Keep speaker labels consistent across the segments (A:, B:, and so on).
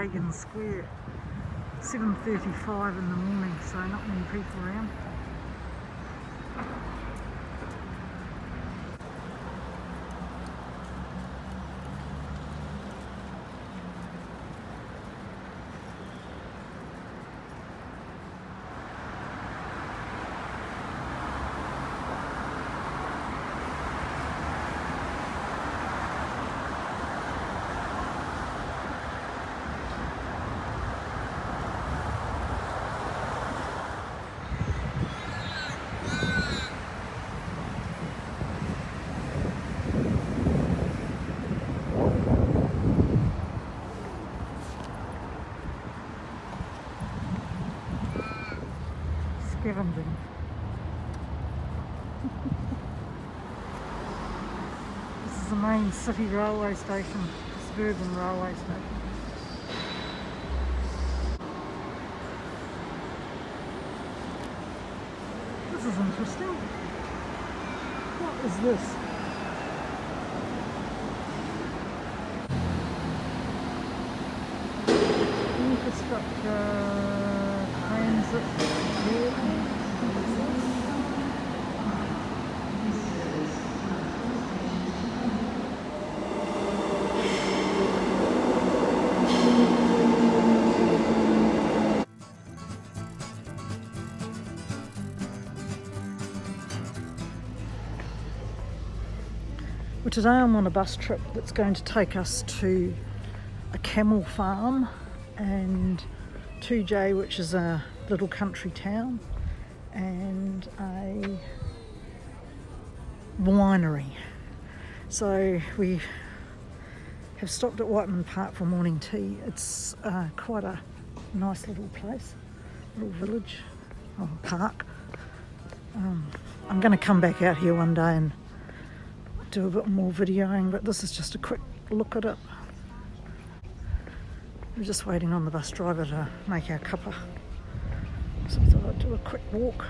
A: Hagen Square. 7:35 in the morning, so not many people around. Scavenging. This is the main city railway station, suburban railway station. This is interesting. What is this? Infrastructure transit. Well, today I'm on a bus trip that's going to take us to a camel farm and Toodyay, which is a little country town, and a winery. So we have stopped at Whiteman Park for morning tea. It's quite a nice little place, little village or park. I'm going to come back out here one day and do a bit more videoing, but this is just a quick look at it. We're just waiting on the bus driver to make our cuppa. So I thought I'd do a quick walk,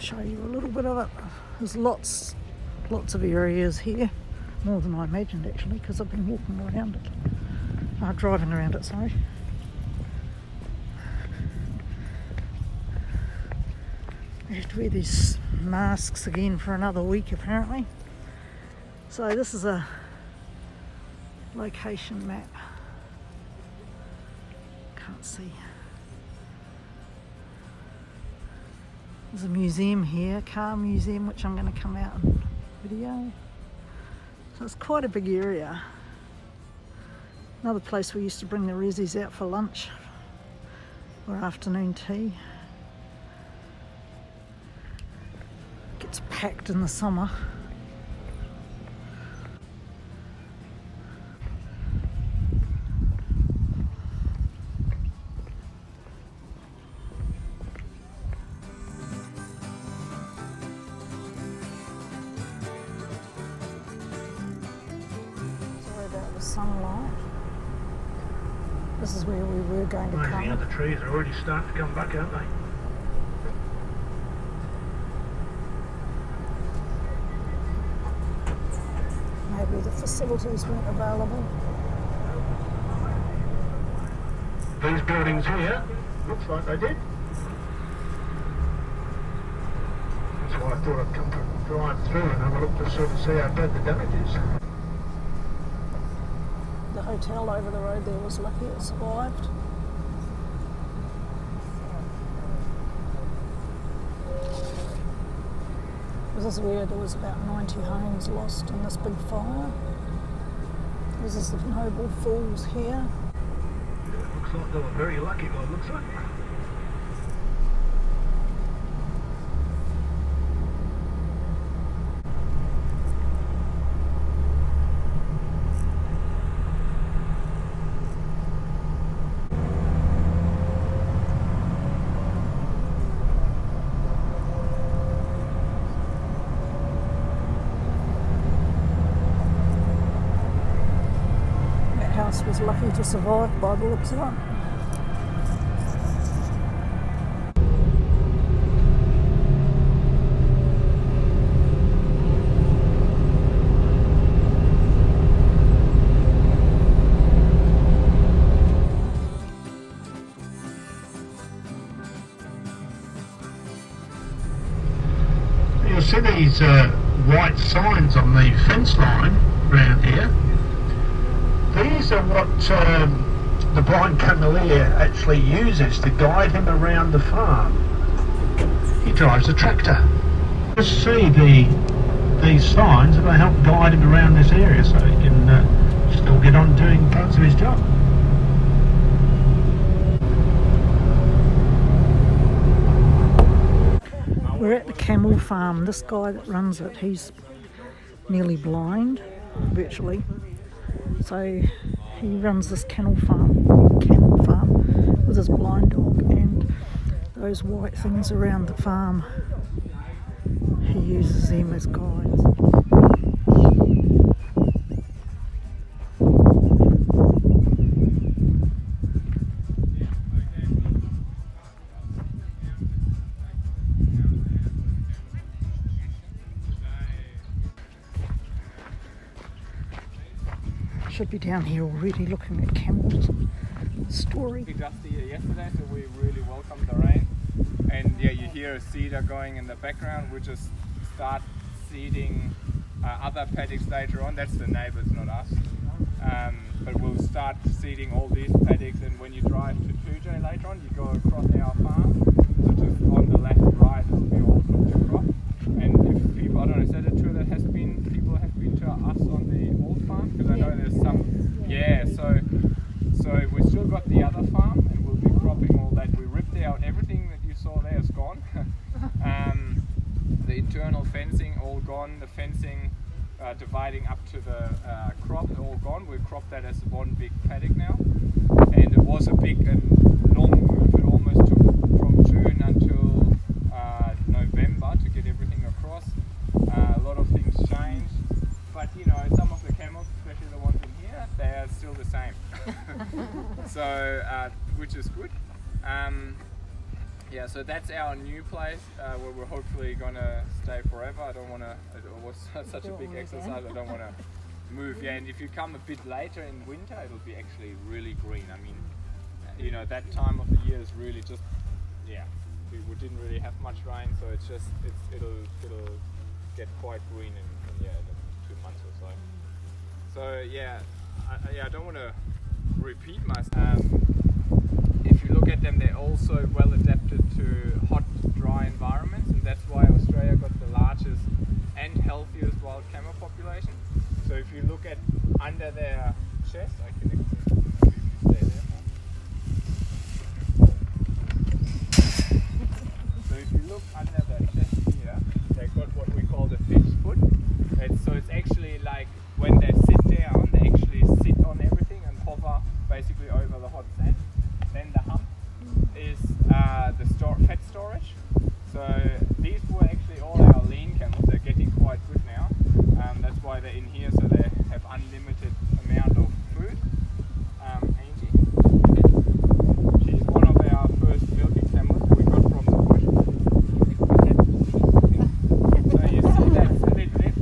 A: show you a little bit of it. There's lots of areas here, more than I imagined actually, because I've been walking around it, driving around it, sorry. I have to wear these masks again for another week apparently. So this is a location map. Can't see. There's a museum here, car museum, which I'm going to come out and video. So it's quite a big area. Another place we used to bring the resis out for lunch or afternoon tea. Gets packed in the summer. Sunlight. This is where we were going to come.
B: The other trees are already starting to come back, aren't they?
A: Maybe the facilities weren't available.
B: These buildings here, looks like they did. That's why I thought I'd come to drive through and have a look to sort of see how bad the damage is.
A: The hotel over the road there was lucky it survived. This is where there was about 90 homes lost in this big fire. This is the Noble Falls here.
B: Yeah, it looks like they were very lucky, by the looks like.
A: Was lucky to survive by the looks of it.
B: see these white signs on the fence line around here? These are what the blind cameleer actually uses to guide him around the farm. He drives a tractor. Just see these signs that help guide him around this area so he can still get on doing parts of his job.
A: We're at the camel farm. This guy that runs it, he's nearly blind, virtually. So he runs this camel farm with his blind dog, and those white things around the farm, he uses them as guides. Should be down here already looking at camels. Story.
C: We just here yesterday, so we really welcome the rain. And yeah, you hear a cedar going in the background. We just start seeding other paddocks later on. That's the neighbours, not us. But we'll start seeding all these paddocks, and when you drive to Toodyay later on, you go across our farm. So just on the left, right, it'll be all cooked across. And if people, I don't know, is that a tour that people have been to us on the old farm? Because I know there's some, yeah, so we've still got the other farm, and we'll be cropping all that. We ripped out everything that you saw there is gone. The internal fencing all gone, the fencing dividing up to the crop all gone. We cropped that as one big paddock now, and it was a big and long move. It almost took from June until November to get everything across. A lot of things changed, but you know, some of the camels, especially the ones in here, they are still the same. So which is good. Yeah, so that's our new place where we're hopefully gonna stay forever. I don't want to. It was such a big exercise. I don't want to move. Yeah, and if you come a bit later in winter, it'll be actually really green. I mean, you know, that time of the year is really just, yeah. We didn't really have much rain, so it's just it'll get quite green in 2 months or so. So yeah, I don't want to repeat myself. If you look at them, they're also well adapted to hot, dry environments, and that's why Australia got the largest and healthiest wild camel population. So if you look at under their chest, I can actually stay there. So if you look under their chest here, they've got what we call the fish foot. So it's actually like when they sit down, they actually sit on everything and hover basically over the hot sand. Then the hump is the fat storage. So these were actually all our lean camels. They're getting quite good now. That's why they're in here, so they have unlimited amount of food. Angie, she's one of our first milking camels we got from the bush. So you see that split lip?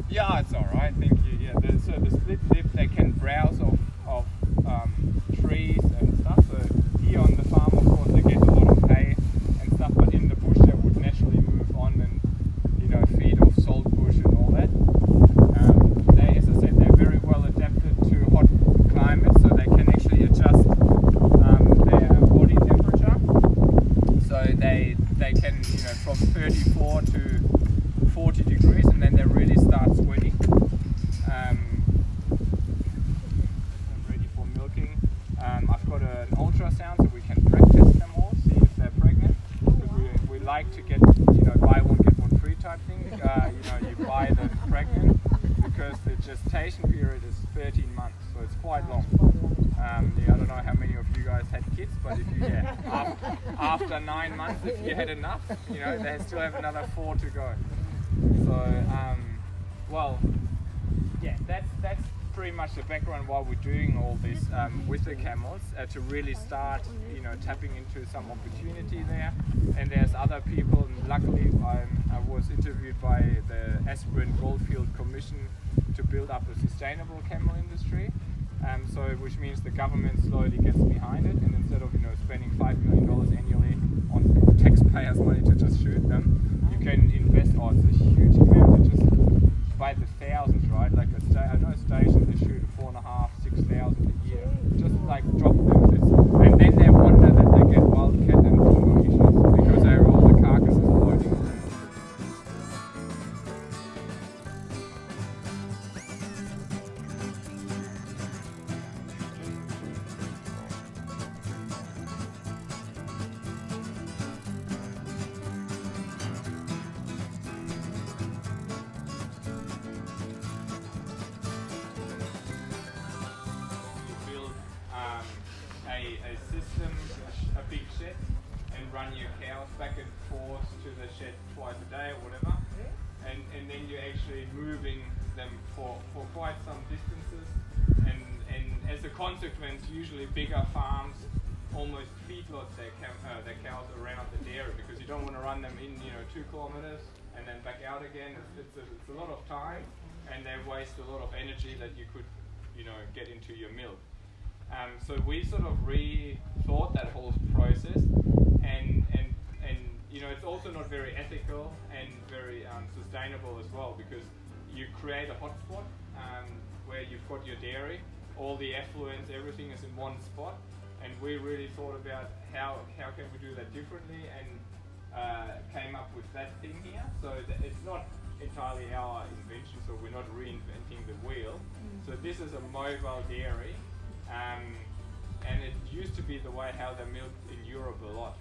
C: Yeah, it's all right. Thank you. Yeah, so the split lip, they can browse off trees and stuff. So here on the farm, of course, they get a lot of hay and stuff, but in the bush they would naturally move on and, you know, feed off salt bush and all that. They, as I said, they're very well adapted to hot climates, so they can actually adjust their body temperature. So they can, you know, from 34 to 40 degrees, and then they really start sweating. I've got an ultrasound so we can drag test them all, see if they're pregnant. Because we like to get, you know, buy one get one free type thing. You know, you buy them pregnant because the gestation period is 13 months, so it's quite long. Yeah, I don't know how many of you guys had kids, but if you after 9 months, if you had enough, you know, they still have another 4 to go. So, well, yeah, that's pretty much the background why we're doing all this with the camels, to really start, you know, tapping into some opportunity there. And there's other people, and luckily I was interviewed by the Aspirin Goldfield Commission to build up a sustainable camel industry. So which means the government slowly gets behind it, and instead of, you know, spending $5 million annually on taxpayers' money to just shoot them, you can invest. Oh, it's a huge amount. It's just by the thousands, right? Like I know stations they shoot 4,500, 6,000 a year. Just like drop them, and then they wonder that they get wildcat and fungal issues because they're all the carcasses floating around. A system, a big shed, and run your cows back and forth to the shed twice a day or whatever, and then you're actually moving them for quite some distances, and as a consequence, usually bigger farms almost feedlot their cows around the dairy because you don't want to run them in 2 kilometers and then back out again. It's a lot of time, and they waste a lot of energy that you could get into your milk. So we sort of rethought that whole process, and it's also not very ethical and very sustainable as well, because you create a hotspot where you've got your dairy, all the effluents, everything is in one spot, and we really thought about how can we do that differently, and came up with that thing here. So it's not entirely our invention, so we're not reinventing the wheel. So this is a mobile dairy. And it used to be the way how they milked in Europe a lot,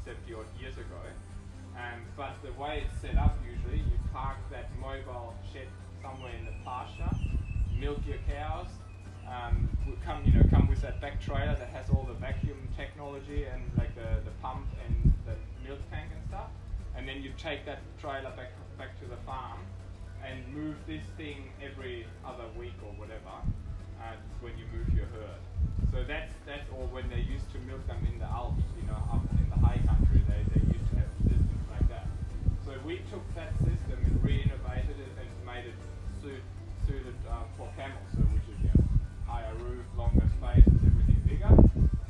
C: 70 odd years ago. But the way it's set up, usually you park that mobile shed somewhere in the pasture, milk your cows, come with that back trailer that has all the vacuum technology and like the pump and the milk tank and stuff, and then you take that trailer back to the farm and move this thing every other week or whatever. When you move your herd. So that's or when they used to milk them in the Alps, up in the high country, they used to have systems like that. So we took that system and re-innovated it and made it suited for camels, so which is higher roof, longer spaces, everything bigger.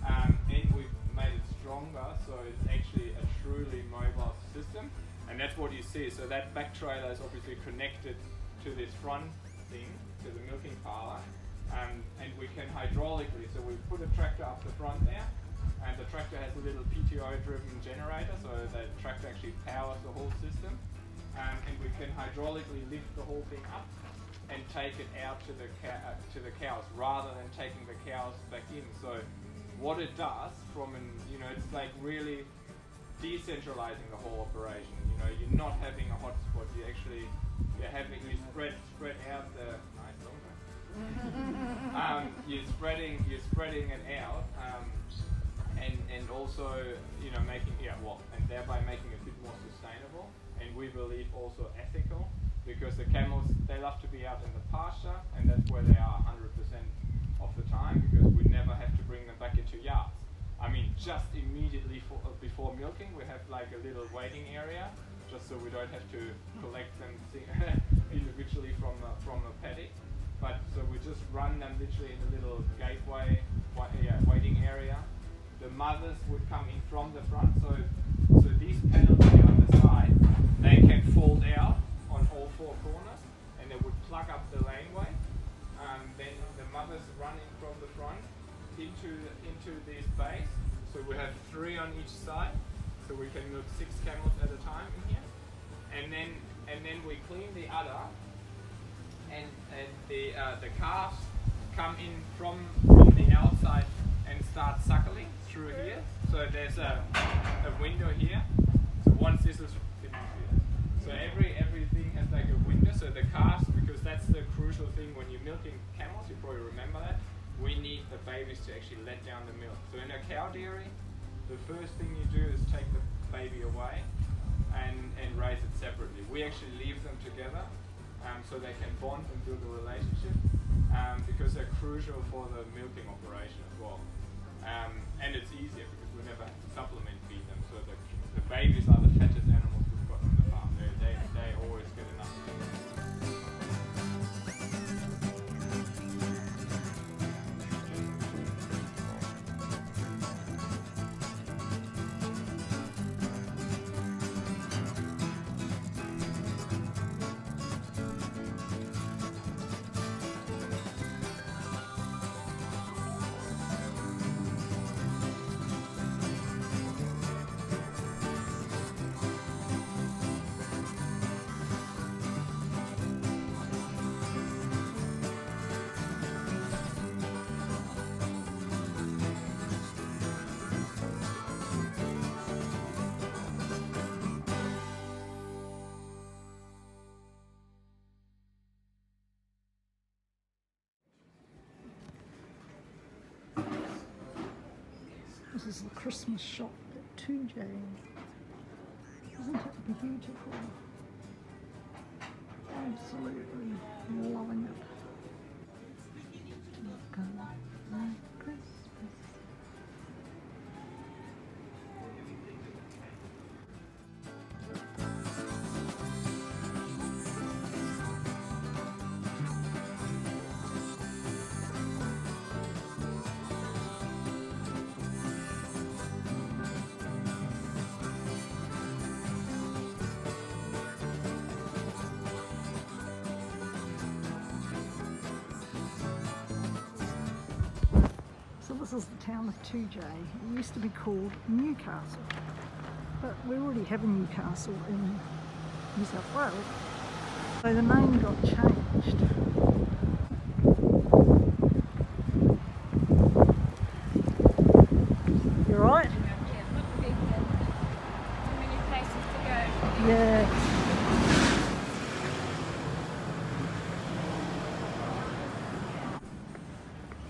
C: And we've made it stronger, so it's actually a truly mobile system. And that's what you see. So that back trailer is obviously connected to this front thing, to the milking parlour. And we can hydraulically, so we put a tractor up the front there, and the tractor has a little PTO-driven generator, so the tractor actually powers the whole system, and we can hydraulically lift the whole thing up and take it out to the cows rather than taking the cows back in. So what it does it's like really decentralizing the whole operation. You're not having a hotspot. You spread out the you're spreading it out, and also and thereby making it a bit more sustainable, and we believe also ethical, because the camels, they love to be out in the pasture, and that's where they are 100% of the time, because we never have to bring them back into yards. Just immediately before milking, we have like a little waiting area, just so we don't have to collect them individually from a paddock. But so we just run them literally in a little gateway, waiting area. The mothers would come in from the front, so these panels here on the side, they can fold out on all 4 corners, and they would plug up the laneway. Then the mothers run in from the front into this base. So we have 3 on each side, so we can milk 6 camels at a time in here. And then we clean the udder. And the calves come in from the outside and start suckling through here. So there's a window here. So once this is so everything has like a window. So the calves, because that's the crucial thing when you're milking camels, you probably remember that. We need the babies to actually let down the milk. So in a cow dairy, the first thing you do is take the baby away and raise it separately. We actually leave them together. So they can bond and build a relationship, because they're crucial for the milking operation as well. And it's easier because we never have to supplement feed them. So the babies are the fattest animals we've got on the farm. They always get enough.
A: This is the Christmas shop at Toodyay. Isn't it beautiful? Absolutely loving it. Christmas. So this is the town of Toodyay. It used to be called Newcastle, but we already have a Newcastle in New South Wales, so the name got changed. You alright? Yeah.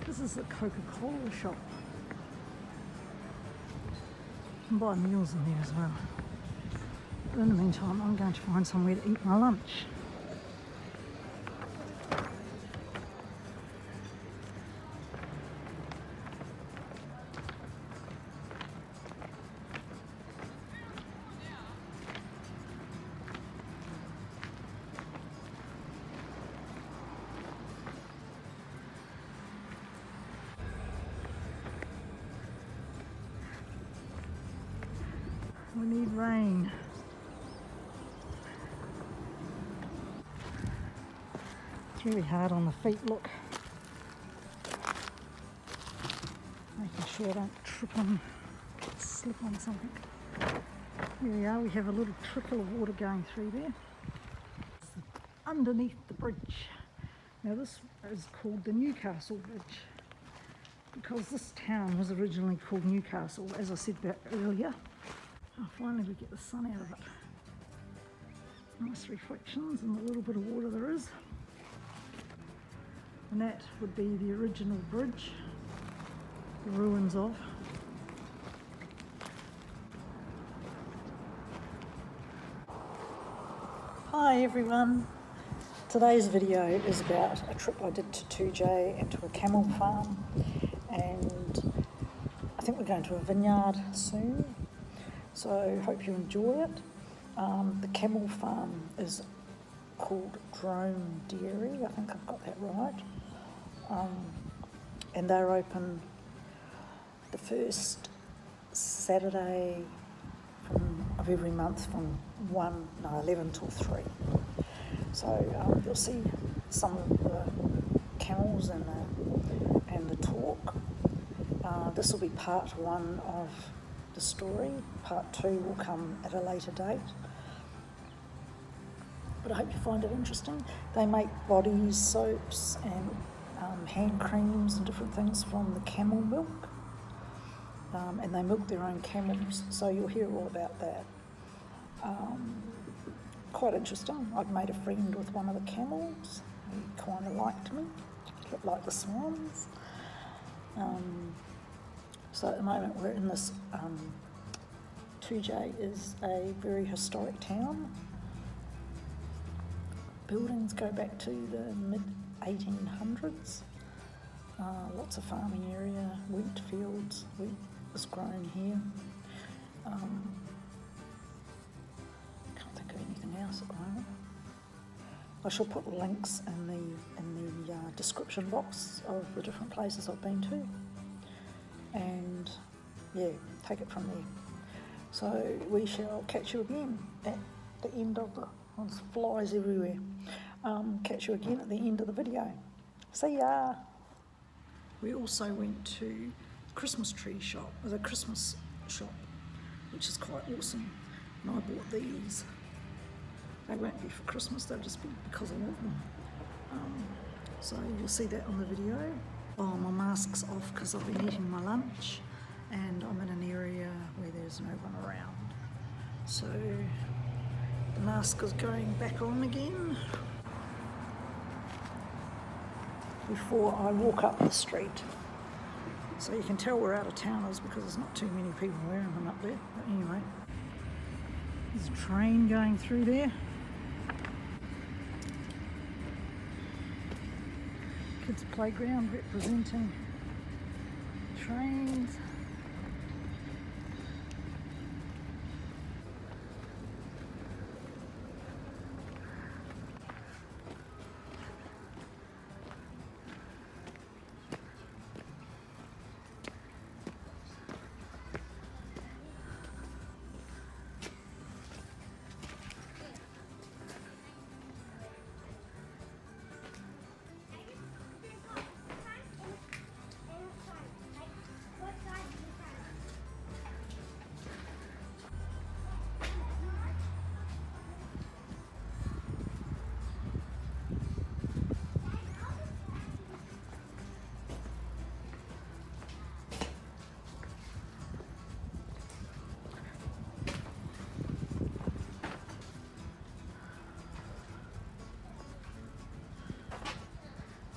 A: This is the Coca-Cola shop. You can buy meals in there as well. But in the meantime, I'm going to find somewhere to eat my lunch. We need rain. It's really hard on the feet, look. Making sure I don't trip on, slip on something. Here we are, we have a little trickle of water going through there. It's underneath the bridge. Now this is called the Newcastle Bridge because this town was originally called Newcastle, as I said earlier. Oh, finally we get the sun out of it. Nice reflections and the little bit of water there is. And that would be the original bridge, the ruins of. Hi everyone. Today's video is about a trip I did to Toodyay and to a camel farm, and I think we're going to a vineyard soon. So hope you enjoy it. The camel farm is called Drone Dairy, I think I've got that right. And they're open the first Saturday of every month from 11 till 3. So you'll see some of the camels and the talk. This will be part 1 of the story. Part 2 will come at a later date. But I hope you find it interesting. They make bodies, soaps and hand creams and different things from the camel milk. And they milk their own camels, so you'll hear all about that. Quite interesting. I've made a friend with one of the camels. He kind of liked me. He looked like the swans. So at the moment we're in this, Toodyay is a very historic town. Buildings go back to the mid-1800s. Lots of farming area, wheat fields, wheat was grown here. Can't think of anything else at the moment. I shall put links in the description box of the different places I've been to. And yeah, take it from there. So we shall catch you again at the end of the, there's flies everywhere. Catch you again at the end of the video. See ya! We also went to Christmas tree shop, the Christmas shop, which is quite awesome. And I bought these. They won't be for Christmas, they'll just be because I want them. So you'll see that on the video. Oh, my mask's off because I've been eating my lunch and I'm in an area where there's no one around. So the mask is going back on again before I walk up the street. So you can tell we're out of towners because there's not too many people wearing them up there. But anyway, there's a train going through there. Kids' playground representing trains.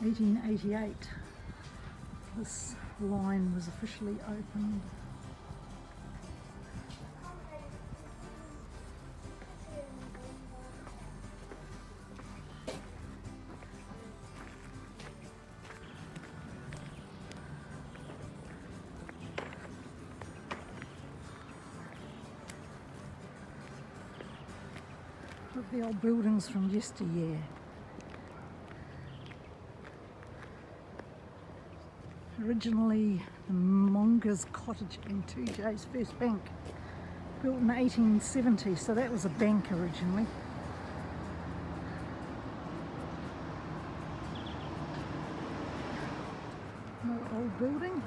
A: (1888), this line was officially opened. Look at the old buildings from yesteryear. Originally the Monger's Cottage and Tooday's first bank, built in 1870, so that was a bank originally. Another old building.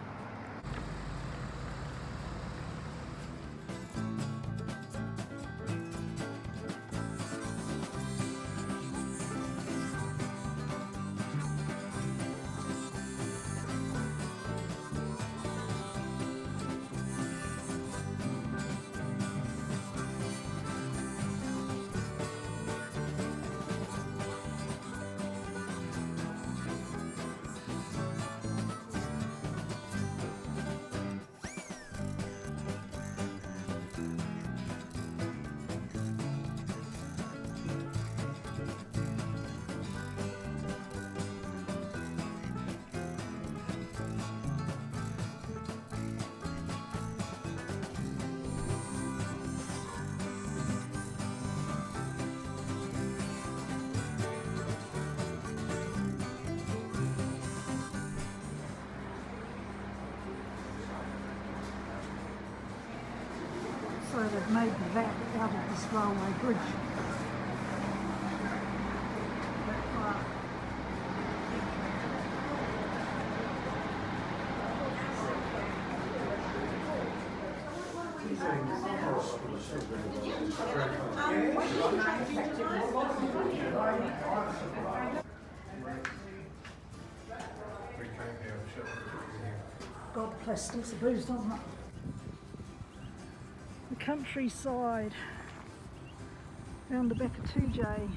A: So they've made that out of this railway bridge. God, plastic's a booze, doesn't it? The countryside round the back of Toodyay.